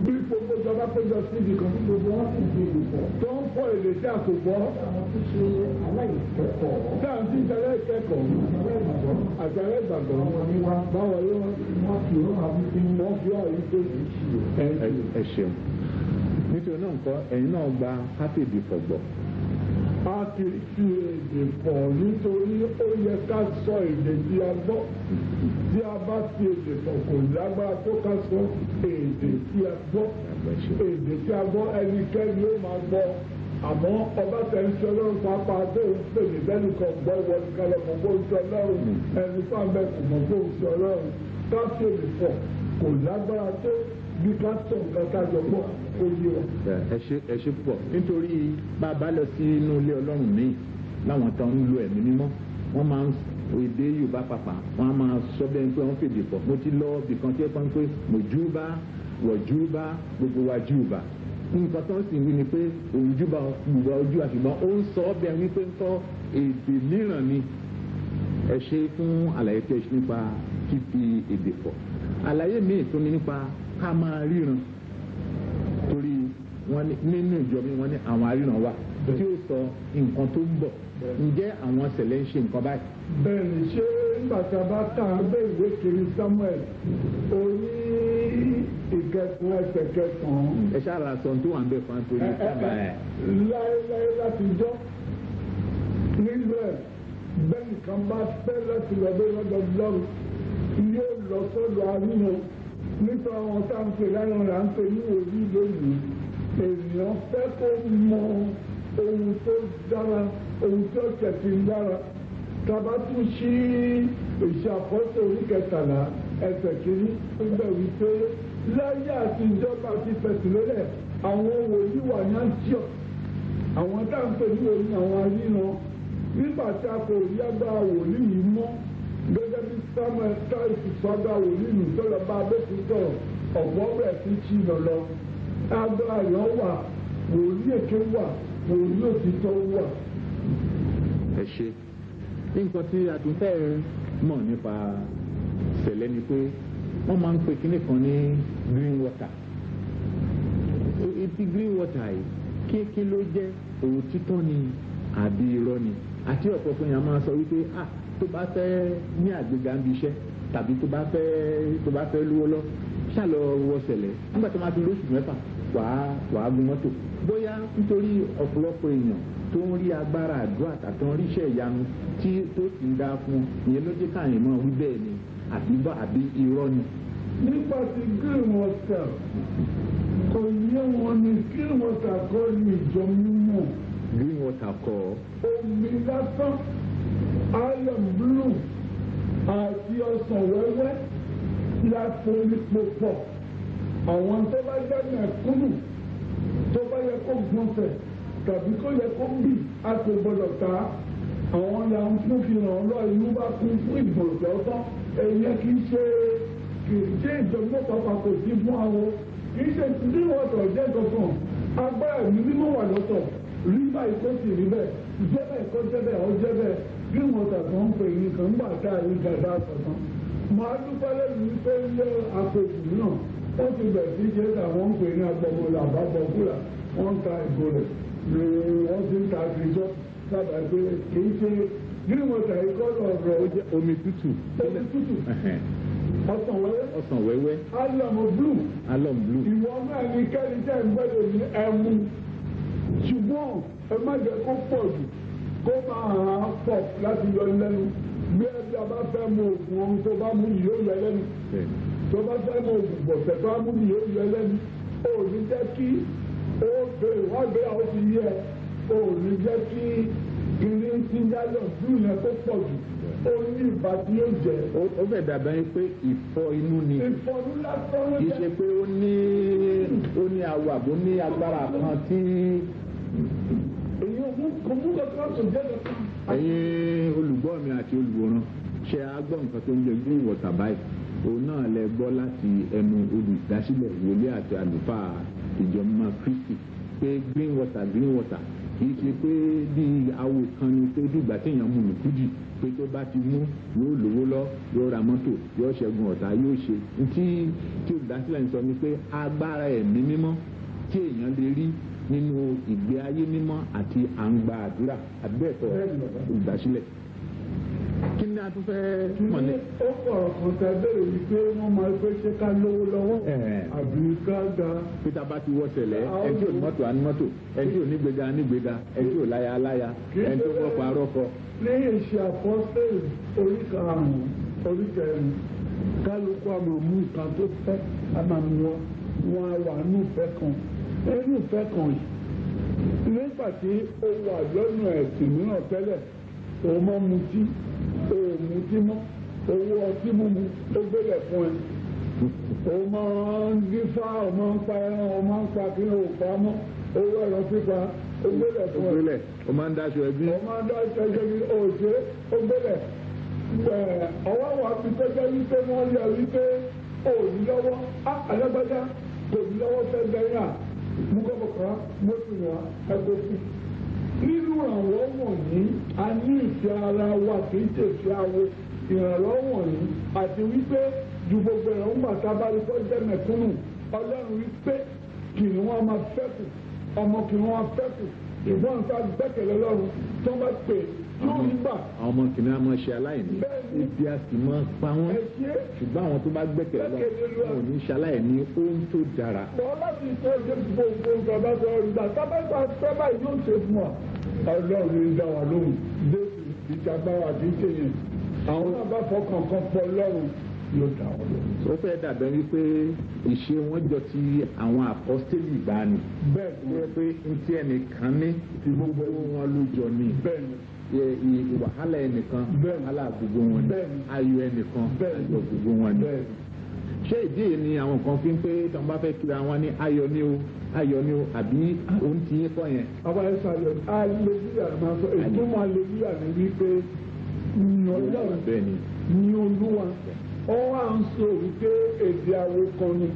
Bí gbogbo ìjọba péjọ síbi kan tí gbogbo wọn sì di ìbò tó ń fọ èdè tí a kò gbọ́. Àwọn tó ṣe aláìkẹ́kọ̀ọ́. Táà ń tí ìjọba ìkẹ́kọ̀ọ́. Àtàrà ìgbàgbọ́. Báwo ló wọ́n fi ó máa fi wọ́n fi àyè tó yìí ṣe. Ẹ ṣeun. Nítorí náà nǹkan ẹ̀yin náà gba káfíìdì fọ̀gbọ̀. A kì í fi èdè pọ̀ nítorí ó yẹ ká sọ èdè tí a gbọ́. Tí a bá fi èdè pọ̀ kò lágbára tó ká sọ èdè tí a gbọ́. Èdè tí a gbọ́ ẹnikẹ́ni ó máa gbọ́. Àmọ́ ọba tẹ̀ ń sọ lọ́rùn pápá tó ń pè ní bẹ́ẹ̀ni kan gbọ́ ìwọ ní kálọ̀ mọ̀ bó ń sọ lọ́rùn. Ẹni fáńbẹ́ kò mọ̀ bó ń sọ lọ́rùn. Ká fi èdè pọ̀ kò lágbára tó bí ká sọ nǹkan ká jọ gbọ́ ó yé wa. Ẹ ṣe púpọ̀ nítorí bàbá lọ sí inú ilé ọlọ́run míì láwọn tán ń lo ẹ̀mí mímọ́ wọ́n máa ń èdè Yorùbá pàpà wọ́n á máa sọ bẹ́ẹ̀ pé wọ́n fèdè pọ̀ mo ti lọ bìkan tí ẹ pọ́n pé mojúbà wọ̀júbà gbogbo wa júbà nǹkan tó ń sì wí ni pé òjúbà ìwà ojú àṣùgbọ́n ó ń sọ ọ́ bẹ́ẹ̀ wípé ń kọ́ èdè mìíràn ni ẹ ṣe fún àlàyé tí ẹ ṣe nípa fífi èdè pọ̀ àlàyé míì tó ní nípa ká máa ríran torí wọn nínú ìjọ mi wọn ní àwọn aríran wà tí ó sọ nǹkan tó ń bọ̀ ǹjẹ́ àwọn ṣẹlẹ̀ ń ṣe nǹkan báyìí. Bẹ́ẹ̀ni ṣé nígbà tí a bá tà á gbé ìwé kiri Samuel orí ìkẹsàn ẹsẹ̀ kẹsàn-án. Ẹ ṣáàrà sọ tó wà ń bẹ fún àtòrí sábà ẹ. Láéláé láti jọ́ nílùú ẹ̀ bẹ́ẹ̀ nìkan bá fẹ́ láti lọ bí lọ́dọ̀ lọ́rùn yóò lọ sọ́dọ̀ àríyàn nípa àwọn tá à ń pè láyọ̀ là ń pè ní òbí lónìí ènìyàn fẹ́ kó mọ ohun tó dára ohun tó tẹ̀sí dára tàbá tún sí ìṣàkóso orí kẹtàlá ẹsẹ̀ kìíní ó gbẹ̀ wípé láyé àtijọ́ bá ti fẹ̀sùn lélẹ̀ àwọn wòlíì wà ní Antioch àwọn tá à ń pè ní òní àwọn aríran nígbà tí a kò rí agbára wòlíì yìí mọ́ gẹ́gẹ́ bí Samuel táìsì sọ́dọ̀ wòlíì nù tó lọ bá abẹ́kùn sọ̀rọ̀ ọ̀gbọ́n rẹ̀ ti ṣì lọ agbára yọ̀ wà wòlíì èké wà wòlíì òtítọ́ wà. Ẹ ṣe nǹkan tí a tún fẹ́ mọ̀ nípa ṣẹlẹ̀ ni pé wọ́n máa ń pe kinní kan ní green water ibi green water yìí kí ló jẹ́ òtítọ́ ni àbí irọ́ ni àti ọ̀pọ̀lọpọ̀ yẹn a máa sọ wípé tó bá fẹ́ ní àgbéga ń bi iṣẹ́ tàbí tó bá fẹ́ lówó lọ ṣàlọ wọ ṣẹlẹ̀ nígbà tó máa fi lóṣù mẹ́fà wàá gun mọ́tò bóyá nítorí ọ̀pọ̀lọpọ̀ èèyàn tó ń rí agbára àdúrà àtàn ríṣẹ́ ìyanu tí tó sì ń dá fún ìyẹn ló jẹ́ káàyàn náà wí bẹ́ẹ̀ ni àbí irọ́ ni. nípa ti green water kò yé wọn ni green water kọ́ ní ìjọ mímọ́. green water kọ́. omi lásán iron blue àti ọsàn wẹ́wẹ́ la forí pọ̀ àwọn tó bá jẹ́ mẹ̀kúnnù tó bá yẹ kó gbọ̀nsẹ̀ tàbí kó yẹ kó bì á kò gbọdọ̀ ta àwọn ya ń fún fi hàn lọ inú bá kún fún ìgbọ̀nsẹ̀ ọ̀tọ̀ èyí kì í ṣe ìjọba pàpà kò sí fún àwọn kì í ṣe tí wọ́n tọ̀ jẹ́ kankan agbára mi mímọ́ wà lọ́tọ̀ rí báyìí kó sì rí bẹ́ẹ̀ jẹ́bẹ̀ kó jẹ́bẹ̀ ó jẹ́bẹ̀ bí wọ́n tà tó ń pè ní kan gbà tá a rí gàdá àtọ̀tàn máa dúpẹ́ lẹ́nu wípé ilé àpèjì náà ó ti bẹ̀ sí ṣe àwọn ń pè ní agbọ̀gbọ̀là àbábọ̀kúlà wọ́n ń ta ìgò rẹ̀ ni wọ́n ti ń ta àgbèjọ́ sábà pé kì í ṣe green water ikọ́ lọ́rọ̀ ó jẹ́ omi tútù. ọsàn wẹ́wẹ́. alum blue. ìwọ náà ní kẹ́ni tẹ́ ń gbẹ́dọ̀ ní ẹmu ṣùgbọ́n ẹ má jẹ́ kó pọ̀ jù kó máa pọ̀ láti yọ lẹ́nu bí ẹbí a bá fẹ́ mu oògùn ohun tó bá mú yìí yóò yọ lẹ́nu tó bá fẹ́ mu oògùn bọ̀sẹ̀ tó bá mú yìí yóò yọ lẹ́nu ó ní jẹ́ kí ó bèrè wọ́n gbé àwọn ti yẹ ó ní jẹ́ kí ilé tí ń yálọ̀ blue yẹn tó pọ̀ jù ó ní ìbá tí yóò jẹ. ó fẹ́ dàbẹ́ yín pé ìfọ́ inú ni ìfọ́nú lásán ló jẹ́ kì í ṣe pé ó ní awọ àbó ní agbára kan tí. èyí ò mú kankan tó jẹ́ kankan. ẹ̀yin olùgbọ́ mi àti olùwòran ṣe agbọ́ nǹkan tó ń jẹ green water báyìí òun náà lẹ gbọ́ láti ẹnu olùdásílẹ̀ wòlíì àti àlùfáà ìjọ mímọ́ Kristi pé green water kì í ṣe pé bí awo kan ni pé bí ìgbà téèyàn mú lùkújì pé tó bá ti mú yóò lówó lọ yóò ra mọ́tò yóò ṣẹ́gun ọ̀tá yóò ṣe tí olùdásílẹ̀ ń sọ ni pé agbára ẹ̀mí mímọ́ tí èèyàn lè rí nínú ìgbé ayé mímọ́ àti àǹgbà àdúrà àbẹ́ẹ̀tọ̀ olùdásílẹ̀. Kí ni a tún fẹ́ mọ̀ ní. ó pọ̀rọ̀ kan tẹ bẹ́ẹ̀ wípé wọ́n máa gbé ṣé ká lówó lọ́wọ́ àbí ká ga. pété bá ti wọ́ sẹ̀lẹ̀ ẹni tí ò ní mọ́tò á ní mọ́tò ẹni tí ò ní gbéga á ní gbéga ẹni tí ò láya á láya ẹni tó wọ́pọ̀ arọ́kọ. lẹ́yìn iṣẹ́ àpọ́sítélì orí karùn-ún orí kẹrin kálukú àmọ̀ mú nǹkan tó fẹ́ àmàmì wọn wà nù fẹ́ kan nínú ìfẹ́ kan yìí nígbà tí ó wà lọ́nà ẹ̀sìn mìíràn tẹ́lẹ̀ òun mọ́ mutí òun mutí mọ́ owó ọtí mímu ó gbélé fún ẹ òun máa ń dífá òun máa ń pa ẹran òun máa ń pa kí ló pa mọ́ owó ẹ̀rọ pípa ó gbélé fún ẹ ó máa ń dáṣọ ẹbí ó máa ń dáṣọ ẹbí òṣè ó gbélé ọwọ́ wa fi tẹ́jọ́ wípé wọ́n yẹ wípé òní lọ́wọ́ alágbádá kò ní lọ́wọ́ fẹ́ bẹ́yà mú kọ́kọ́kọ́ mọ́tò wa ẹgbẹ́ fún. nínú àwọn wọ̀nyí a ní ìfẹ́ ara wa kì í tètè awo ìrànlọ́wọ́ wọ̀nyí àti wípé ju gbogbo ẹ̀rọ ń bàtà bá rí kọ́ jẹ́ mẹ̀kúnnù ọlọ́run wípé kìnìún wọn máa fẹ́kù ọmọ kìnìún wọn fẹ́kù ìbọn nǹkan gbẹ́kẹ̀lé lọ́run tó bá pè yóò rí gbà. àwọn ọmọ kìnìún á máa ṣe aláìní ibi a sì máa pa wọn ṣùgbọ́n àwọn tó bá gbẹ́kẹ̀lé lọ́run wọn ò ní ṣaláìní ohun tó dára. wọ́n láti ṣe é gbogbo nǹkan bá sọ ìgbà tábàgbà sábà yóò ṣe fún wa. ọlọ́run ń dá wa lóhùn jésù ìjàgbára àti ìṣèyàn àwọn náà bá fọkàn kan pọ̀ lọ́rùn yóò dá wa lóhùn. ó fẹ́ dàbẹ̀ wípé ìṣe wọn jọ ti àwọn àpọ́stélì ìgbàanì. bẹ́ẹ̀ ni pé ntí ẹnìkan ní ti gbogbo wọn ló jọ ní. bẹ́ẹ̀ ni wàhálà ẹnìkan wàhálà gbogbo wọn ni ayọ̀ ẹnìkan ayọ̀ gbogbo wọn ni. ṣé ìdí yìí ni àwọn kan fi ń pé tí wọn bá fẹ́ kíra wọn ní ayọ̀ ni o ayọ̀ ni o àbí òun ti yín kọ́ yẹn. àwa ẹ sàlẹ̀ aleluya máa sọ ìtumọ̀ aleluya ni wípé ní ọlọ́run ní olúwa ó wà ń sọ wípé èdè àwò kan ni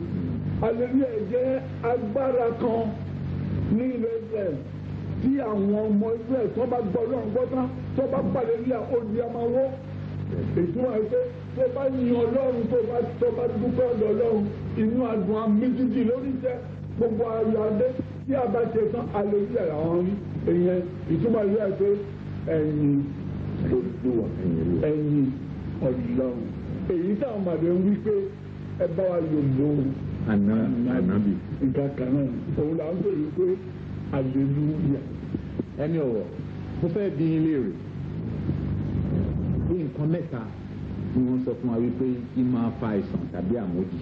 aleluya jẹ́ agbára kan ní ilẹ̀ Israẹl tí àwọn ọmọ Israẹl tó bá gbọ́ lọ́run gbọ́ tán tó bá pàdé ní odi amáwó ìtumọ̀ ẹ̀ pé tó bá yin ọlọ́run tó bá dúpẹ́ ọ̀dọ̀ ọlọ́run inú adùn amíjíjì lórí jẹ́ gbogbo ayọ̀ adé tí a bá ṣe tán aleluya àwọn rí èèyàn ìtumọ̀ ìlú ẹ̀ pé ẹ̀yìn olùdó ẹ̀yìn ọlọ́run èyí táwọn màdé ń wí pé ẹ bá wa yọ̀ lóhùn ànábì. nǹkan kan náà òun là ń bèrè pé aleluya. ẹni ọ̀wọ̀ mo fẹ́ bí ilé rẹ̀ ní nǹkan mẹ́ta ni wọ́n sọ fún wa wípé kí máa fa àìsàn tàbí àmójì.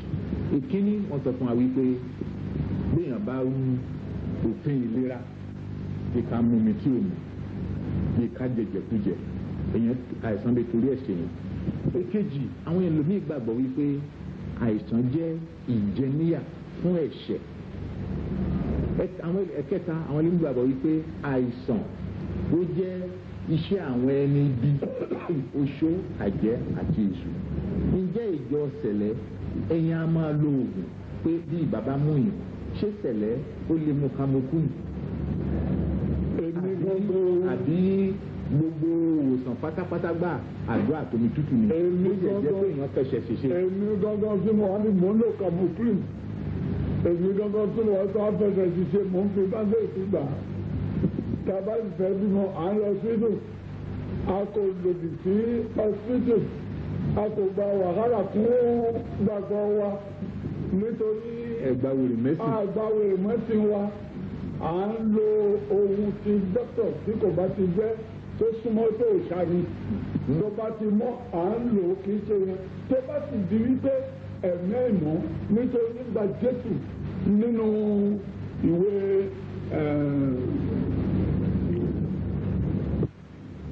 ìkíní wọ́n sọ fún wa wípé béèyàn bá rú òfin ìlera bí ká mú mi tí ò mú bí ká jẹjẹkújẹ èèyàn àìsàn lè torí ẹ̀ ṣe yẹn. èkejì àwọn ẹlòmíì gbàgbọ́ wípé àìsàn jẹ́ ìjẹníyà fún ẹ̀ṣẹ̀. àwọn ẹ̀kẹta àwọn ẹlòmíì gbàgbọ́ wípé àìsàn ó jẹ́ iṣẹ́ àwọn ẹni bí oṣó àjẹ́ àti èṣù. ǹjẹ́ ìjọ sẹ̀lẹ̀ ẹ̀yin á máa lo oògùn pé bí bàbá mú yìí ṣé sẹ̀lẹ̀ ó lè mú kamokú ni. àbí gbogbo òwòsàn pátápátá gbà àdó àtomi tútù ni. ó yẹ jẹ́ pé èèyàn fẹsẹ̀ ṣiṣẹ́. èmi gángan tí mo wá ní mò ń lò kamokú èmi gángan tí mo wá tó afẹsẹ̀ ṣiṣẹ́ mò ń fi báńkì ìgbà tàbá ìfẹ́ bímọ à ń lọ sídùn a kò lòdì sí ọsídùn a kò gba wàhálà fún gbàgbọ́ wa nítorí ẹgbàwèrè mẹ́sìn wa à ń lo ohun ti dókítà tí kò bá ti jẹ́ tó súnmọ́ tó ṣàrí tó bá ti mọ́ à ń lò ó kì í ṣe yẹn tó bá sì di wípé ẹ̀mẹ́ ìmọ̀ nítorí nígbà Jésù nínú ìwé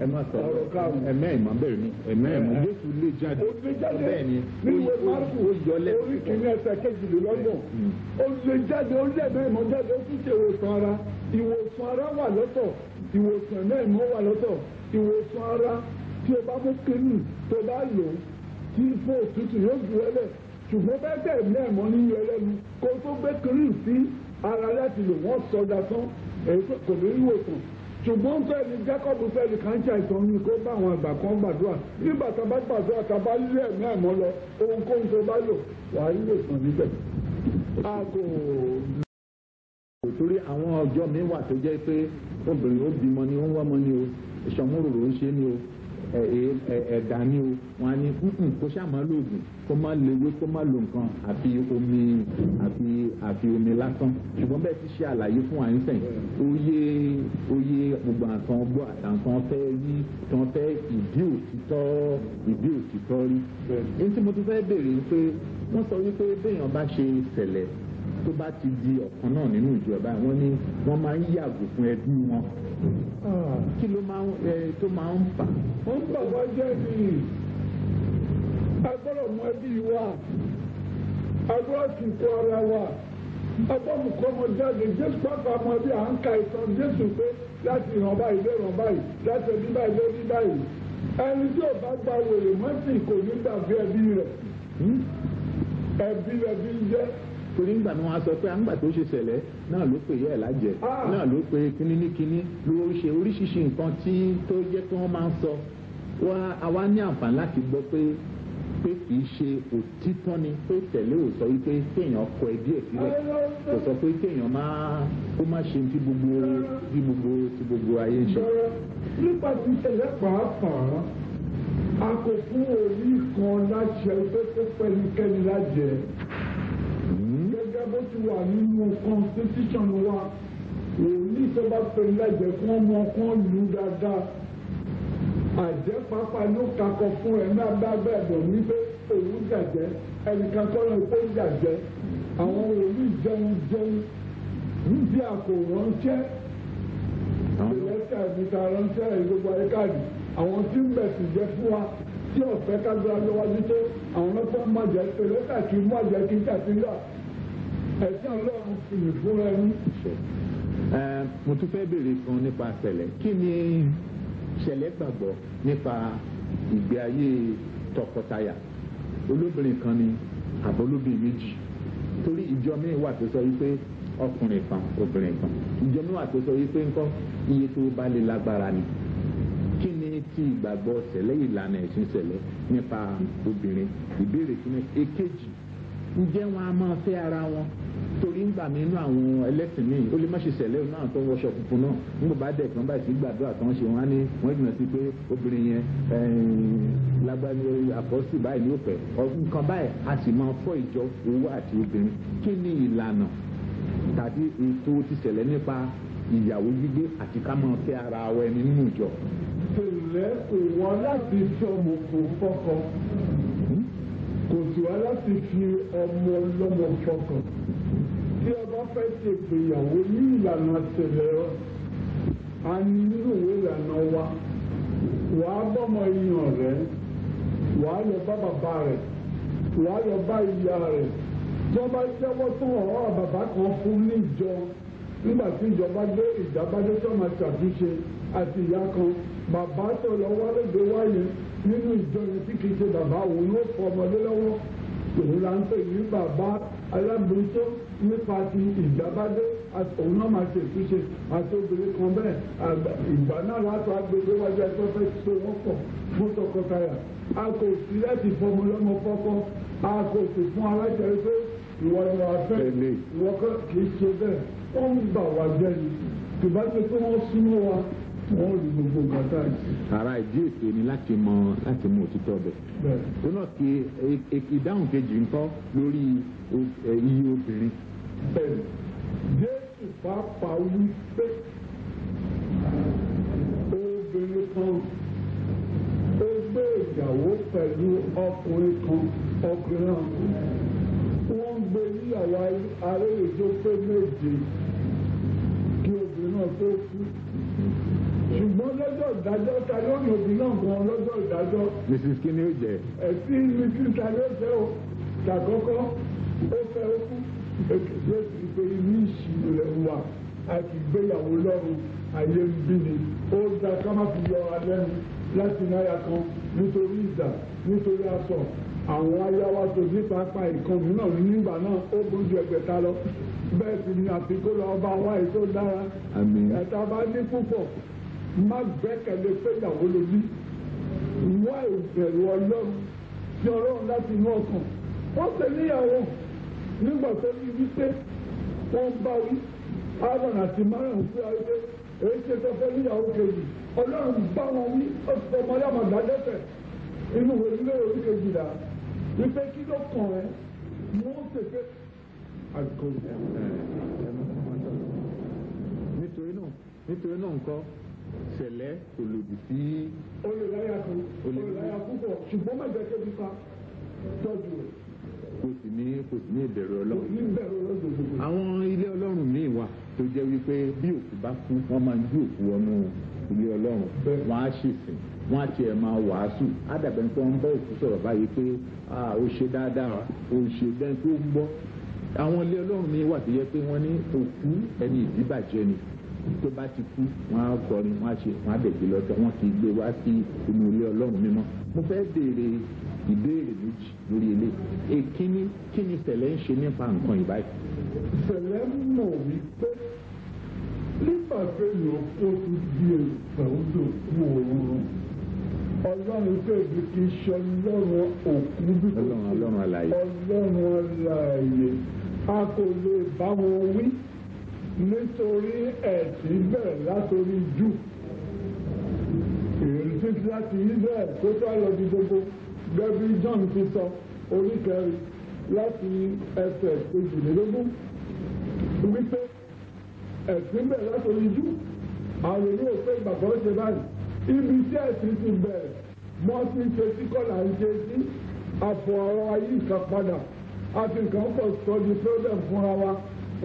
ẹ má sọ ẹmẹ ìmọ̀ bẹ̀rẹ̀ ni ẹmẹ ìmọ̀ Jésù lè jáde bẹ́ẹ̀ ni níwèé Máàkù ó yọ lẹ́nu orí kìíní ẹsẹ̀ kejìlélọ́gbọ̀n ó lè jáde ó lé ẹ̀mẹ́ ìmọ̀ jáde ó tún ṣe ìwòsàn ara wà lọ́tọ̀ ìwòsàn ẹ̀mẹ́ ìmọ̀ wà lọ́tọ̀ ìwòsàn ara tí o bá mú kínní tó bá lò tí fún òtútù yóò ju ẹlẹ̀ ṣùgbọ́n bẹ́ẹ̀ tẹ̀ ẹ̀mẹ́ ìmọ̀ ní yọ ẹlẹ́nu kó tó gbé kínní sí ara láti lò wọ́n sọ dasán kò ní ìwòsàn ṣùgbọ́n fẹ́ẹ̀ni Jacob fẹ́ẹ̀ni kan ṣe àìsàn ní kó bá àwọn àgbà kan gbàdúrà nígbà tá a bá gbàdúrà tá a bá lé ẹ̀mí àìmọ́ lọ ohunkóhun tó bá lò wàá rí ìwòsàn níbẹ̀. torí àwọn ọjọ́ mi wà tó jẹ́ pé obìnrin ó bímọ ni ó ń wọ́mọ ni o ìṣọ̀múròrò ń ṣe ni o ẹ̀dá ni o wọn á ní kó ṣàmọ́ lóògùn kó má léwé kó má lo nǹkan àfi omi lásán ṣùgbọ́n bẹ́ẹ̀ ti ṣe àlàyé fún àyínsẹ̀yìn oyè gbogbo àtàn gbọ́ àtàntàn fẹ́ rí tàn fẹ́ ìdí òtítọ́ rí. ní tí mo tún fẹ́ béèrè ni pé wọ́n sọ wípé béèyàn bá ṣe ṣẹlẹ̀ tó bá ti di ọ̀kan náà nínú ìjọba wọ́n ní wọ́n máa ń yàgò fún ẹbí wọn. kí ló máa ń fà? wọ́n ń bà wá jẹ́ ni agbọ́dọ̀ mọ ẹbí wa agbọ́dọ̀ sì kó ara wa agbọ́dọ̀ kọ́ ọmọ jáde Jésù pápá ọmọ ẹbí à ń ka ìtàn Jésù pé láti ìran báyìí dé ìran báyìí láti ẹbí báyìí dé ẹbí báyìí ẹni tí ò bá gba wèrè mọ́tì kò ní gbàgbé ẹbí rẹ̀ ẹbí jẹ́. torí ńgbà ni wọn á sọ pé àǹgbà tó ṣe ṣẹlẹ̀ náà ló pè yẹ ẹ lájẹ náà ló pè kíní ní kíní ló ṣe oríṣiríṣi nǹkan tó jẹ́ pé wọ́n máa ń sọ àwa ní àǹfààní láti gbọ́ pé kì í ṣe òtítọ́ ni pé tẹ̀lé ò sọ wípé kéèyàn kọ ẹbí ẹ̀ sílẹ̀ kò sọ pé kéèyàn kó má ṣe tí gbogbo ayé ń ṣe. nípa ti ṣẹlẹ̀ pàápàá a kò fún orí kan láṣẹ pé kó pẹ́nikẹ́ni lájẹ. Gẹ́gẹ́ bó ti wà nínú constitution wa òní tó bá pè lẹ́jẹ̀ fún ọmọ kan lù dáadáa àjẹ́ pápá ló kakọ fún ẹ̀ náà dábẹ́ ẹ̀dọ̀ ní pé òun jàjẹ́ ẹnìkan kọ́ ló tó jàjẹ́ àwọn òní jẹun bí a kò ránṣẹ́ ìrẹsẹ̀ ìbíta ránṣẹ́ ìgbogbo ayékáàdì àwọn tí ń bẹ̀ sì jẹ́ fún wa tí ọ̀fẹ́ kágbára lọ́wọ́dún tó àwọn lọ́pọ̀ mọ̀jẹ̀ pẹ̀lẹ́tà kí mọ̀jẹ̀ kí kàtíńgà ẹ̀sìn Ọlọ́run fi lè fún ẹni. mo tún fẹ́ béèrè kan nípa ṣẹlẹ̀ kí ni ṣẹlẹ̀ gbàgbọ́ nípa ìgbé ayé tọkọtaya olóbìnrin kan ni àbólóbìnrin méjì torí ìjọ mi wà tó sọ wípé ọkùnrin kan obìnrin kan ìjọ mi wà tó sọ wípé ńkọ́ iye tó bá lè lágbára ni kí ni tí ìgbàgbọ́ ṣẹlẹ̀ ìlànà ẹ̀sìn ṣẹlẹ̀ nípa obìnrin ìbéèrè kí ni èkejì ǹjẹ́ wọn a máa fẹ́ ara wọn torí ń gbà mí inú àwọn ẹlẹ́sìn míì ó lè má ṣe ṣẹlẹ̀ náà tó wọṣọ funfun náà nígbà bá dẹ̀ kan báyìí sí gbàdúrà kan ṣe wọn á ní wọ́n jìnnà sí pé obìnrin yẹn lágbára àpọ́sì báyìí ní òpẹ́ nǹkan báyìí a sì máa fọ́ ìjọ owó àti obìnrin kí ni ìlànà tàbí ètò ti ṣẹlẹ̀ nípa ìyàwó gbígbé àti ká máa fẹ́ ara wa ẹni nínú ìjọ. tẹ́lẹ̀ kò wá láti fi ọmọ kò fọkọ kò sí wá láti fi ọmọ ọlọ́mọ fọkàn tí a bá fẹ́ ṣe ìgbéyàwó ní ìlànà tẹ́lẹ̀ a ní nínú ìwé ìlànà wa wàá bọ́mọ iyàn rẹ̀ wàá lọ bá bàbá rẹ̀ wàá lọ bá ìyá rẹ̀ tí wọ́n bá jẹ́wọ́ tó ọ̀rọ̀ bàbá kan fún ní ìjọ nígbà tí ìjọba dé ìjábádé tó máa ṣàtúnṣe àti ìyá kan bàbá tó lọ wálé wáyé nínú ìjọ yẹn tí kìí ṣe bàbá òun ló fọ ọmọdé lọ́wọ́ òun là ń pè ní bàbá alábòójútó nípa ti ìjábádé òun náà máa ṣe ìtúnṣe àti obìnrin kan bẹ́ẹ̀ ìgbà náà láti agbègbè wájú ẹjọ́ fẹ́ ṣe wọ́n pọ̀ fún tọkọtaya a kò sí láti fọmọ lọ́mọ fọ́kọ́ a kò sì fún aláṣẹ pé ìwọ ni wàá fẹ́ ìwọ kì í ṣe bẹ́ẹ̀ wọ́n ń bà wá jẹ́ ni kì bá ṣe pé wọ́n súnmọ́ wa wọ́n rí gbogbo gàtà yìí. ara ìdí ètò ni láti mọ òtítọ́ bẹ̀. tó náà kí ìdáhùn kejì ń kọ́ lórí iye obìnrin. bẹ́ẹ̀ Jésù pàápàá wí pé obìnrin kan ó gbé ìyàwó pẹ̀lú ọkùnrin kan ọkùnrin náà wọ́n ń gbé níyàwó aréyèjó pé méje kí obìnrin náà tó kú ṣùgbọ́n lọ́jọ́ ìdájọ́ ta ló ní obìnrin náà gan lọ́jọ́ ìdájọ́. Mrs. Kini ó jẹ. ẹ̀sìn Mrs. Kini ó jẹ́ o ṣàkọ́kọ́ ó fẹ́ ó kú èkejì pé ní ìṣirò rẹ̀ wà a kì í gbéyàwó lọ́rùn ayé ń bí ni ó da ká má fi yọ alẹ́nu láti náírà kan nítorí ìjà nítorí aṣọ àwọn ayáwá tó ní pápá ìkànnì náà nígbà náà ó burú ju ẹgbẹ̀ta lọ bẹ́ẹ̀ sì ni àfikún lọ bá wá ètò dára ẹ̀ta bá ní púpọ̀ má gbẹ́kẹ̀lé pé ìyàwó ló bí wá ìbẹ̀rù ọlọ́run tí ọlọ́run láti inú ọkàn wọ́n ṣe níyàwó nígbà tó ní wípé wọ́n bá wí Aaron àti Mariam fún wa wípé èyí ṣe tó fẹ́ níyàwó kejì ọlọ́run bá wọn wí ó ti fọ ọmọdé àmàgbà lẹ́fẹ̀ẹ́ inú ìwé orí kejìlá wípé kí ló kàn ẹ́ wọ́n ṣe pé àgọ́ nítorí náà nǹkan ṣẹlẹ̀ kò lòdì sí. olùláyà púpọ̀ ṣùgbọ́n má jẹ́ kébi ká tọ́jú rẹ̀. kò sì ní ìbẹ̀rù ọlọ́run. àwọn ilé ọlọ́run míì wà tó jẹ́ wípé bí òkú bá kú wọ́n máa ń gbé òkú wọnú ilé ọlọ́run wọ́n á ṣèsìn wọ́n á tiẹ̀ máa wàásù á dàbẹ̀ pé wọ́n ń bá òkú sọ̀rọ̀ báyìí pé ó ṣe dáadáa ó ṣe bẹ́ẹ̀ tó ń gbọ́. àwọn ilé ọlọ́run míì wà tó yẹ pé wọ́n ní òkú ẹni ìdíbàjẹ́ ni tó bá ti kú wọn á kọrin wọn á ṣe wọn á dẹ̀gbẹ́ lọ́tọ̀ wọn kì í gbé wá sí inú ilé ọlọ́run mímọ́. mo fẹ́ béèrè ìbéèrè méjì lórí ilé èkíní kí ni ṣẹlẹ̀ ń ṣe nípa nǹkan ìbáyìí. ṣẹlẹ̀ mọ̀ wípé nígbà téèyàn kó ti di èèpẹ̀ ojú òkú òórùn ọlọ́run tó ibi kì í ṣe ọlọ́run òkú bí kò sí ọlọ́run alààyè a kò lè bá wọn wí nítorí ẹ̀sìn bẹ̀rẹ̀ látòrí jù èyí títí láti Israel tó tó lọ di gbogbo gẹ́bí John ti sọ orí kẹrin láti ẹsẹ̀ kejìlélógún wípé ẹ̀sìn bẹ̀rẹ̀ látòrí jù àwọn èyí ò pé ìgbàgbọ́ ṣe báyìí ibi tí ẹ̀sìn ti bẹ̀rẹ̀ mọ́ sí ṣe tí kọ́là ń ṣe sí àpò ọ̀rọ̀ ayé ìkan padà àti nǹkan pọ̀ sọ di problem fúnra wa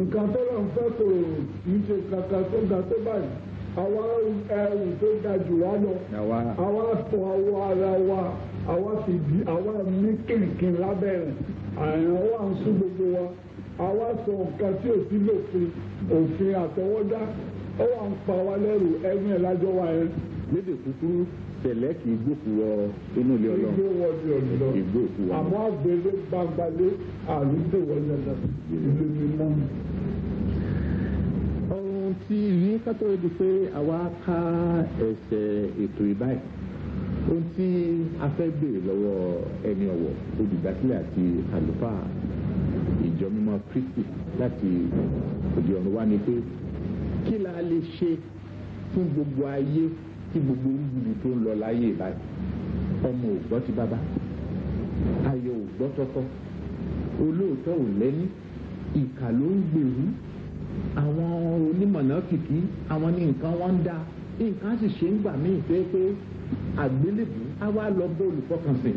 nǹkan tó lọ ń fẹ́ kò kì í ṣe kankan tó ga tó báyìí àwa ẹrù tó ga jù wá lọ àwa sọ àwọ ara wa àwa sì di àwa ní kìnkìn lábẹ́rẹ̀ àyàn wa ń sún gbogbo wa àwa sọ nǹkan tí ò sí lòfin òfin àtọwọ́dá ó wà ń pa wá lẹ́rù ẹgbẹ́ lájọ́ wa yẹn. lédè kúkúrú tẹ́lẹ̀ kì í gbòkú wọ inú ilé ọlọ́run kì í gbòkú wọ àmọ́ àgbélé gbàgbálé àrùntò wọlé lọ ìlú mímọ́. ohun tí ní kátó di pé àwa ká ẹsẹ̀ ètò ìbáyìí ohun tí a fẹ́ béèrè lọ́wọ́ ẹni ọ̀wọ̀ olùdásílẹ̀ àti àlùfáà ìjọ mímọ́ Kristi láti òde ọ̀run wá ni pé kí la lè ṣe fún gbogbo ayé tí gbogbo olùdíje tó ń lọ láyé ìbáyìí ọmọ ò gbọ́ ti bàbá ayọ̀ ò gbọ́ tọ́kọ́ olóòótọ́ ò lẹ́ni ìkà ló ń gbèrú àwọn onímọ̀nàfìkì àwọn ní nǹkan wọn ń dá nǹkan sì ṣe ń gbà mí ìfẹ́ pé àgbélébùú á wá lọ bọ́ olùfọkànsìn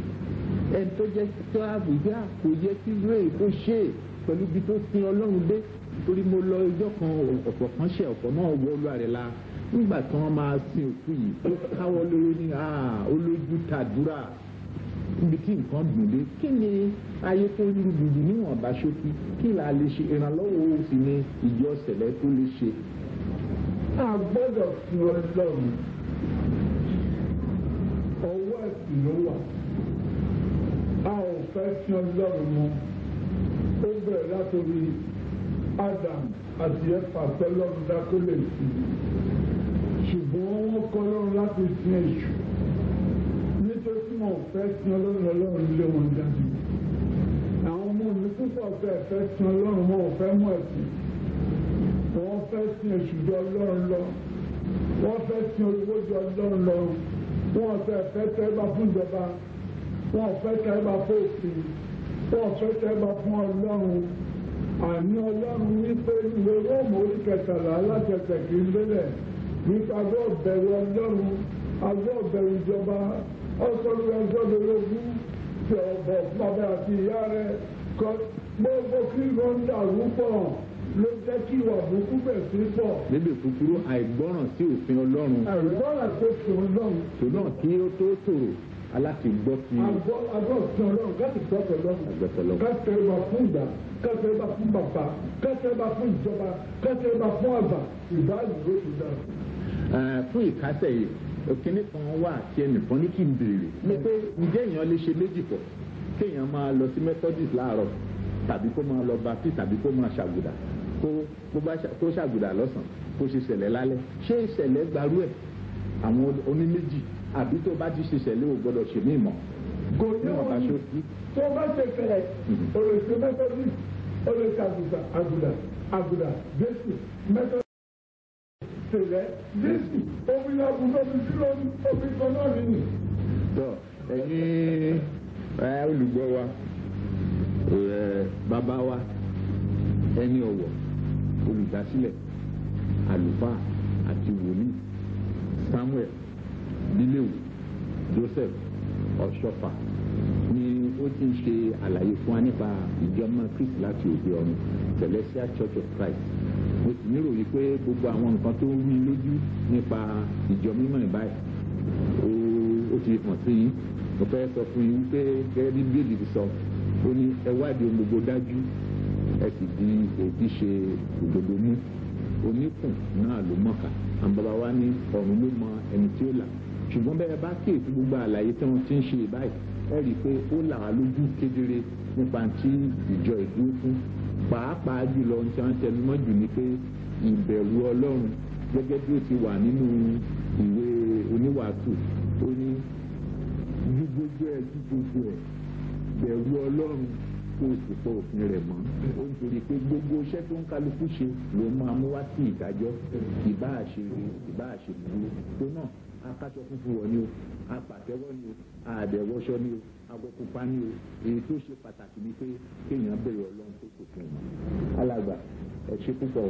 ẹni tó jẹ́ tó àbújá kò yẹ kí rèé kó ṣe é pẹ̀lú ibi tó sin ọlọ́run dé torí mo lọ ọjọ́ kan ọ̀pọ̀ kan ṣe ọ̀pọ̀ náà wọ olúwa rẹ̀ la nígbà tí wọ́n máa sin òkú yìí ó káwọ́ lórí ní olójú tàdúrà níbi tí nǹkan dùn dé kí ni ayé tó ń rúgbìdì níwọ̀n bá ṣókí kí là lè ṣe ìrànlọ́wọ́ sí ni ìjọ ṣẹlẹ̀ tó lè ṣe. a gbọ́dọ̀ fi ọlọ́run ọwọ́ ẹ̀sìn ló wà a ò fẹ́ fi ọlọ́run mọ́ ó bẹ̀rẹ̀ látòrí Adam àti Éfà tọ́lọ́run dákó lè sí ṣùgbọ́n wọ́n kọ́ lọ́run láti sin èṣù nítorí tí wọn ò fẹ́ sin ọlọ́run lé wọn jáde àwọn ọmọ mi púpọ̀ fẹ́ sin ọlọ́run wọn ò fẹ́ mú ẹ̀sìn wọ́n fẹ́ sin èṣù jọ ọlọ́run lọ wọ́n fẹ́ sin olówó jọ ọlọ́run lọ wọ́n fẹ́ tẹ́gbà fún ìjọba wọ́n fẹ́ tẹ́gbà fún òfin wọ́n fẹ́ tẹ́gbà fún ọlọ́run àní ọlọ́run wípé ìwé Róòmù orí 13 alájẹsẹ̀ kì í lélẹ̀ nípa agbọ́ bẹ̀rù ọlọ́run agbọ́ bẹ̀rù ìjọba ọ̀sọ́rù ẹjọ́ lógún tí ọ̀bọ̀ bàbá àti ìyá rẹ̀ kọ́ gbogbo kí ló ń dàrú pọ̀ ló jẹ́ kí ìwà burúkú bẹ̀ sí pọ̀. lédè kúkúrú àìgbọ́ràn sí òfin ọlọ́run. àìgbọ́ràn sí òfin ọlọ́run. tó náà kí ó tó tòrò aláti gbọ́ sí. àgbọ̀ òfin ọlọ́run káti gbọ́tọ̀ lọ́run. káti ẹ̀bà fún ìgbà káti ẹ̀bà fún bàbá káti ẹ̀bà fún ìjọba káti ẹ̀bà fún àgbà ìbáàlú ló ti dà. fún ìkásẹ̀ yìí òkìní kan wà tí ẹnìkan ní kí n béèrè ní pé ǹjẹ́ èèyàn lè ṣe méjì pọ̀ kéèyàn máa lọ sí Methodist láàárọ̀ tàbí kó máa lọ Baptist tàbí kó máa ṣàgùdà kó ṣàgùdà lọ́sàn-án kó ṣe ṣẹlẹ̀ lálẹ́ ṣé ìṣẹ̀lẹ̀ gbarú ẹ̀ àwọn oníméjì àbí tó bá ti ṣe ṣẹlẹ̀ ò gbọ́dọ̀ ṣe mí mọ́. kò ní òun tó bá ṣe fẹ̀rẹ̀ olùsè methodist olùsè àgùdà jésù methodist fẹ̀rẹ̀ jésù omi àgùdà omi sílò omi kan náà nìyí. tó ẹ̀yin olùgbọ́ wa bàbá wa ẹni ọ̀wọ̀ olùdásílẹ̀ àlùfáà àti wòlíì Samuel Bíléù Joseph Ọ̀ṣọ́fà ni ó ti ń ṣe àlàyé fún wa nípa ìjọmọ Kristi láti òde ọ̀run Celestial Church of Christ. mo sì nírò yìí pé gbogbo àwọn nǹkan tó ń rí lójú nípa ìjọ mímọ́ ìbáyìí ó ti hàn sí yín. mo fẹ́ sọ fún yín wípé gẹ́gẹ́ bí bíbélì ti sọ ó ní ẹ wádìí ohun gbogbo dájú ẹ sì di èyí ṣe òdodo mú. oníkùn náà ló mọ̀ọ́ká àwọn bàbá wa ní ọ̀run ló mọ ẹni tí ó là. ṣùgbọ́n bẹ́ẹ̀ bá kíyèsí gbogbo àlàyé tí wọ́n ti ń ṣe báyìí ẹ rí i pé ó là wá lójú kedere nípa tí ìjọ ìdúró fún. pàápàá jùlọ ohun tí wọ́n tẹnu mọ́ jù ni pé ìbẹ̀rù Ọlọ́run gẹ́gẹ́ bí ó ti wà nínú ìwé oníwàásù ó ní ju gbogbo ẹ̀ bẹ̀rù Ọlọ́run kó o sì pọ̀ òfin rẹ̀ mọ́. ó ń torí pé gbogbo iṣẹ́ tó ń kálukú ṣe ló máa mú wá sí ìdájọ́ ìbá àṣírí ìbá àṣírí tó náà akáṣọ funfun wọ̀ ni o apàtẹ́wọ́ ni o àdẹ̀wọ́ṣọ ni o agbọ́pupa ni o èyí tó ṣe pàtàkì ni pé kéèyàn bẹ̀rù Ọlọ́run tó kò fún un. alàgbà ẹ ṣe púpọ̀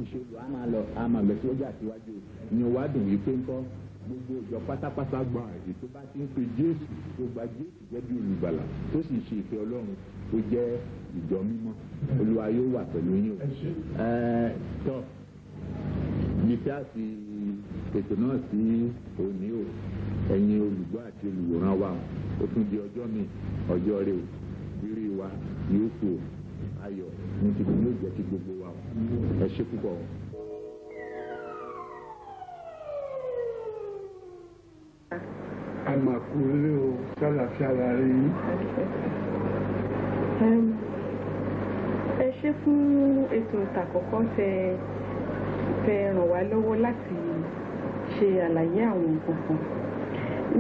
ìṣèlú a máa lọ síwájú àtiwájú ìyẹn wá dùn wípé ńkọ́ gbogbo ìjọ pátápátá gba èyí tó bá ti ń pe Jésù tó gba Jésù jẹ́ bí olùgbàlà tó sì ṣe ìfẹ́ Ọlọ́run tó jẹ́ ìjọ mímọ́. Olúwa yóò wà pẹ̀lú yín o. tọ́ nífẹ̀ẹ́ àti ètò náà sí òní o ẹ̀yin olùgbọ́ àti olùwòran wa ó tún di ọjọ́ mi ọjọ́ rẹ o rírí wa yóò kú o ayọ̀ ní ti yóò jẹ́ kí gbogbo wa o ẹ ṣé púpọ̀ o. àmàkùnrin o ṣàlàfíà láàrin yìí. ẹ ṣé fún ètò ìtàkọ́kọ́ tẹ ràn wá lọ́wọ́ láti ṣe àlàyé àwọn nǹkan kan.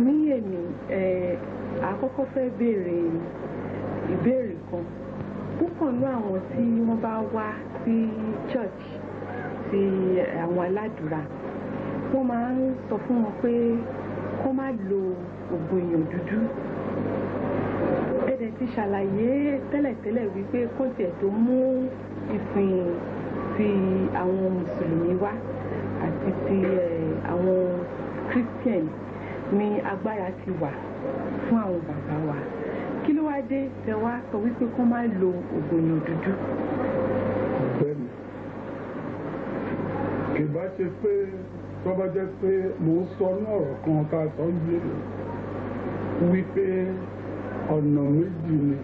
ní èmi àkọ́kọ́ fẹ́ béèrè ìbéèrè kan. púpọ̀ ní àwọn tí wọ́n bá wá sí church ti àwọn aládùúrà wọ́n máa ń sọ fún wọn pé kó má lo oògùn èèyàn dúdú. ẹ̀dẹ̀ ti ṣàlàyé tẹ́lẹ̀tẹ́lẹ̀ wípé kó tiẹ̀ tó mú ìsìn ti àwọn mùsùlùmí wá àti ti àwọn christian ní agbára ti wà fún àwọn bàbá wa. kí ló wá dé tẹ wá sọ wípé kó má lo oògùn èèyàn dúdú? bẹ́ẹ̀ni kì bá ṣe pé tó bá jẹ́ pé mo ń sọ ní ọ̀rọ̀ kan tá a sọ ń gbèrò wípé ọ̀nà méjì ni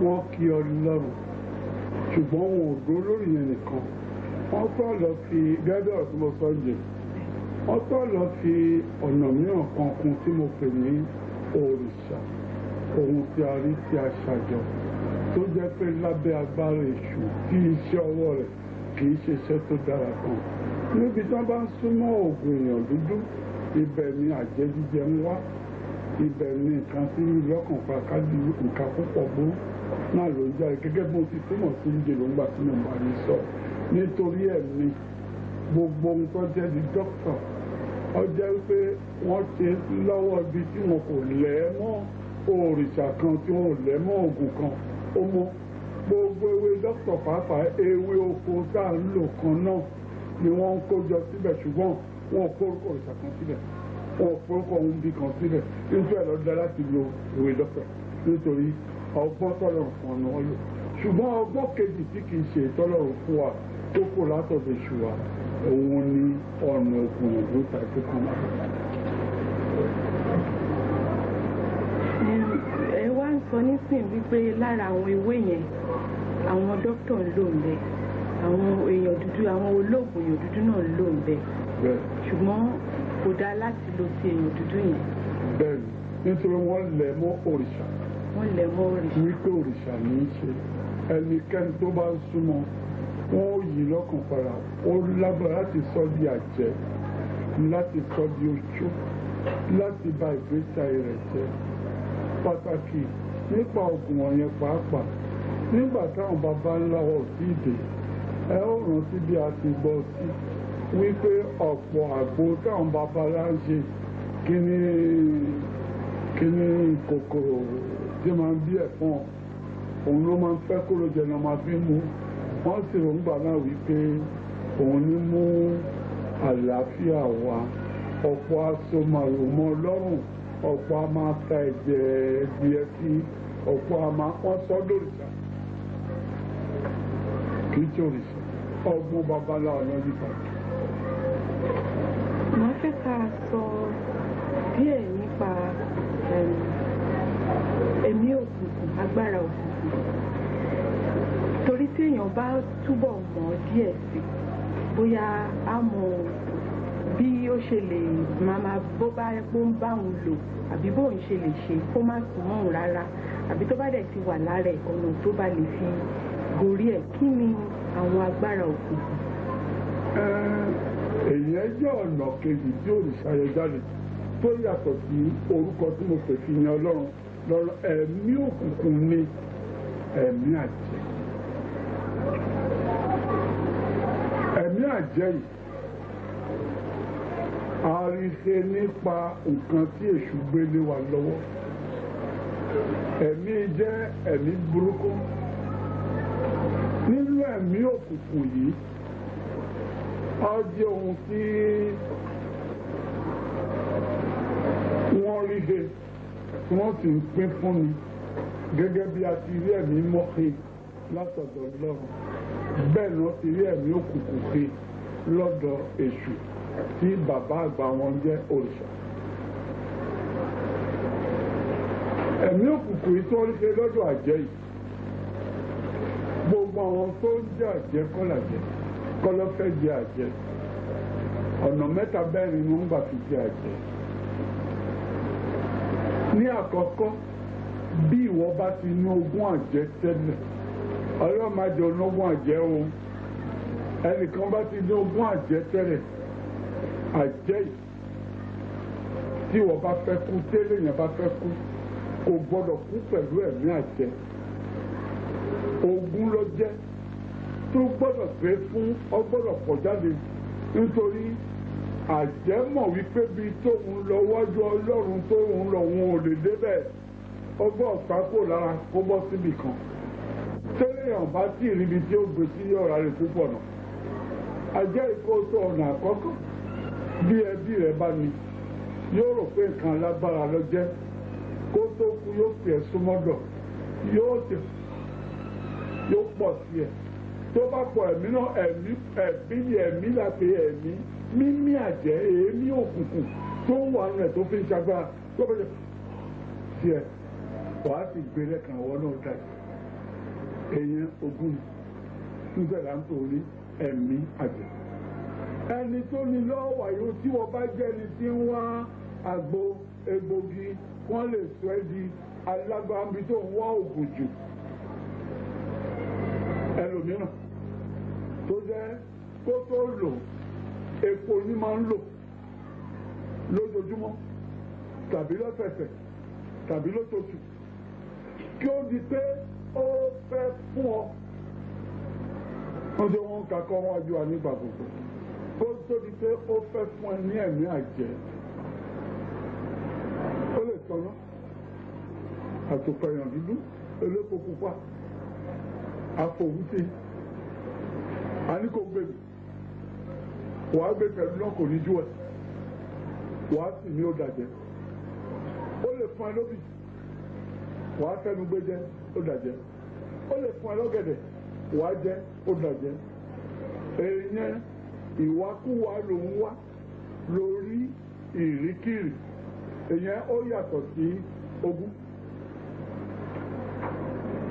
wọ́n kí Ọlọ́run ṣùgbọ́n wọn ò dúró lórí yẹn nìkan. wọ́n tọ́ lọ fi gẹ́gẹ́ ọ̀rọ̀ tí mo sọ jẹ wọ́n tọ́ lọ fi ọ̀nà mìíràn kan kún tí mo pè ní òrìṣà ohun tí a rí tí a ṣàjọ tó jẹ́ pé lábẹ́ agbára èṣù tí iṣẹ́ ọwọ́ rẹ̀ kì í ṣe iṣẹ́ tó dára kan. níbi tí wọ́n bá ń súnmọ́ oògùn èèyàn dúdú ibẹ̀ ni àjẹjíjẹ ń wá ibẹ̀ ni nǹkan tí lọ́kàn pa kájú nǹkan púpọ̀ bó náà ló ń jáde gẹ́gẹ́ bó ti túmọ̀ sí ń jèrò ńgbà tí mo bá ní sọ. nítorí ẹ̀ ni gbogbo ohun tó jẹ́ di dókítà ó jẹ́ pé wọ́n ṣe lọ́wọ́ ibi tí wọn kò lẹ́ mọ́ òrìṣà kan tí wọn ò lẹ́ mọ́ oògùn kan ó mọ́ gbogbo ewé dókítà pàápàá ewé oko tá à ń lò kan náà ni wọ́n ń kójọ síbẹ̀ ṣùgbọ́n wọn ò kórúkọ òrìṣà kan síbẹ̀ wọn ò kórúkọ ohun bí kan síbẹ̀ nítorí ẹ̀ lọ́dọ̀ láti lo ewé dókítà nítorí ọgbọ́n tọ́lọ́run fún ọ̀nà wọn lò ṣùgbọ́n ọgbọ́n kejì tí kì í ṣe ìtọ́lọ́run fún wa tó kò látọ̀dọ̀ èṣù wa òun ni ọ̀nà ògùn ìlú tàbí kan máa bọ̀. ẹ wá ń sọ nísìn wípé lára àwọn ewé yẹn àwọn dókítà ń lò ń bẹ àwọn èèyàn dúdú àwọn olóògùn èèyàn dúdú náà ń lò ń bẹ ṣùgbọ́n kò dáa láti lo ti èèyàn dúdú yẹn. bẹ́ẹ̀ni nítorí wọ́n lẹ̀ mọ́ òrìṣà. wọ́n lẹ̀ mọ́ òrìṣà. wípé òrìṣà ní í ṣe ẹnikẹ́ni tó bá ń súnmọ́ wọn ò yí lọ́kàn padà ó lágbára láti sọ di àjẹ́ láti sọ di oṣó, láti bà ìgbésí ayé rẹ̀ jẹ́. Pàtàkì nípa oògùn wọ̀nyẹn pàápàá nígbà táwọn baba ńlá wọ̀ sí ìdè, ẹ ó rántí bí a ti gbọ́ sí wípé ọ̀pọ̀ àgbo táwọn baba ńlá ń ṣe kíní kòkòrò tí máa ń bí ẹ̀fọn òun ló máa ń fẹ́ kóró jẹ náà máa fi mú. Wọ́n sì rògbà náà wípé òun ní mú àlàáfíà wá. Ọ̀pọ̀ aṣọ màrùmọ́ lọ́rùn, ọ̀pọ̀ a máa ta ẹ̀jẹ̀ ẹ̀dìẹ sí, ọ̀pọ̀ a máa wọ́n sọ lórìṣà kì í ṣe òrìṣà. Ọgbọ́n babaláwo lọ nípa. Màá fẹ́ ká sọ díẹ̀ nípa ẹ̀mí òkùnkùn, agbára òkùnkùn. Torí tí èèyàn bá túbọ̀ mọ̀ díẹ̀ sí, bóyá á mọ̀ bí ó ṣe lè máa bó bá epo ń bá òun lò, àbí bóun ṣe lè ṣe kó má sùn mọ́ òun rárá, àbí tó bá dẹ̀ ti wà lára ẹ̀ ọ̀nà tó bá lè fi gorí ẹ̀. Kí ni àwọn agbára òkùnkùn? Èyí jẹ́ ọ̀nà kejì tí òrìṣà yẹn jáde tó yàtọ̀ sí orúkọ tí mo pè fi yan Ọlọ́run lọ́rọ̀. Ẹ̀mí òkùnkùn ni ẹ̀mí àjẹ́. Ẹ̀mí àjẹ́ yìí a rí ṣe nípa nǹkan tí èṣù gbélé wa lọ́wọ́. Ẹ̀mí jẹ́ ẹ̀mí burúkú. Nínú ẹ̀mí òkùnkùn yìí a jẹ́ ohun tí wọ́n rí he tí wọ́n sì ń pín fún ni gẹ́gẹ́ bí a ti rí ẹ̀mí mọ́he látọ̀dọ̀ Ọlọ́run, bẹ́ẹ̀ ni wọ́n ti rí ẹ̀mí òkùnkùn he lọ́dọ̀ èṣù tí bàbá àgbà wọn jẹ́ òrìṣà. Ẹ̀mí òkùnkùn yìí tó rí ṣe lọ́dọ̀ àjẹ́ yìí, gbogbo àwọn tó ń jẹ́ àjẹ́ kọ́ ló fẹ́ jẹ́ àjẹ́. Ọ̀nà mẹ́ta bẹ́ẹ̀ ni wọ́n gbà fi jẹ́ àjẹ́. Ní àkọ́kọ́, bí ìwọ bá ti ní ogún àjẹ́ tẹ́lẹ̀, Ọlọ́run má jẹ́ ológun àjẹ́ o. Ẹnìkan bá ti ní ogún àjẹ́ tẹ́lẹ̀, àjẹ́ yìí tí ìwọ bá fẹ́ kú, tẹ́lẹ̀ yẹn bá fẹ́ kú, kò gbọ́dọ̀ kú pẹ̀lú ẹ̀mí àjẹ́. Ogún ló jẹ́ tó gbọ́dọ̀ gbé fún ọgbọ́dọ̀ pọ̀ jáde, nítorí àjẹ́ mọ̀ wípé bí tóun lọ wájú Ọlọ́run tóun lọ wọn ò lè débẹ̀. Ọgbọ́n ọ̀pákò lára kó bọ́ síbì kan. Téèyàn bá tí ìríbi tí ó gbé sí ọ̀rá rẹ̀ púpọ̀ náà. Àjẹ́ ìkóso ọ̀nà àkọ́kọ́ bí ẹbí rẹ̀ bá ní yóò rò pé nǹkan lágbára ló jẹ́, kó tó kú yóò pè é súnmọ́dọ̀, yóò pọ̀ sí ẹ̀. Tó bá pọ̀ ẹ̀mí náà, ẹ̀mí la pè ẹ̀mí mímí àjẹ́, èémí òkùnkùn tó wà rẹ̀ tó fi ń ṣagbára tó bẹ̀rẹ̀ sí ẹ̀ wàá sì gbé lẹ́kàn ọwọ́ náà dà. Èèyàn ogún níbẹ̀ là ń torí ẹ̀mí àjẹ́. Ẹni tó ní lọ́wọ́ àyò tí wọ́n bá jẹ́ ẹni tí ń wá àgbo egbògi, wọ́n lè sọ ẹ́ di alágbàmí tó ń wá ògùn jù. Ẹlòmíràn tó jẹ́ kó tó lò epo ní máa ń lò lójoojúmọ́ tàbí lọ́sẹ̀ẹ̀sẹ̀ tàbí lóṣooṣù, kí ó di pé ó fẹ́ fún ọ. Wọ́n ṣe wọ́n ń kakọ́ wọn ju ànígbà gbogbo. Kó tó di pé ó fẹ́ fún ẹ ní ẹ̀mí àjẹ́. Ó lè tọ́nà àtòpẹ̀yàn dúdú, elépo pupa, àfòwúté, àní kò gbé mi. Wàá gbé pẹ̀lú náà kò ní jú ẹ̀. Wàá sì ní ó dàjẹ́. Ó lè fún ẹ lóbì. Wàá fẹ́nu gbé jẹ́, ó dàjẹ́. Ó lè fún ẹ lọ́gẹ̀dẹ̀. Wàá jẹ́, ó dàjẹ́. Èèyàn ìwákúwà ló ń wá lórí ìríkìrì. Èèyàn ó yàtọ̀ sí ogún.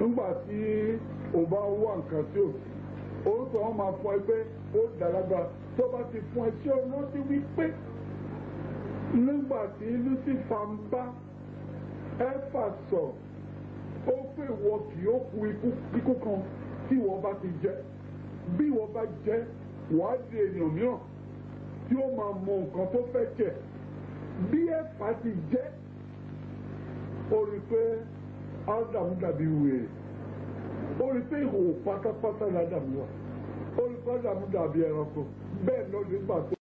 Nígbà tí o bá wá nǹkan tí ò sí, orúkọ wọn máa fún ẹ pé ó dàlágbà. Tó bá ti fún ẹ tí ó rántí wípé nígbà tí Lucifer ń bá Éfà sọ, ó pé ìwọ kì yóò kú ikú kan tí ìwọ bá ti jẹ. Bí ìwọ bá jẹ, wàá di èèyàn mìíràn. tí ó máa mọ nǹkan tó fẹ́ jẹ bí ẹ̀fà ti jẹ́ ó rí pé ádámù dàbí wèrè ó rí pé ìhòòhò pátápátá ládàmú wa ó rí pé ádámù dàbí ẹranko bẹ́ẹ̀ ló nígbà tó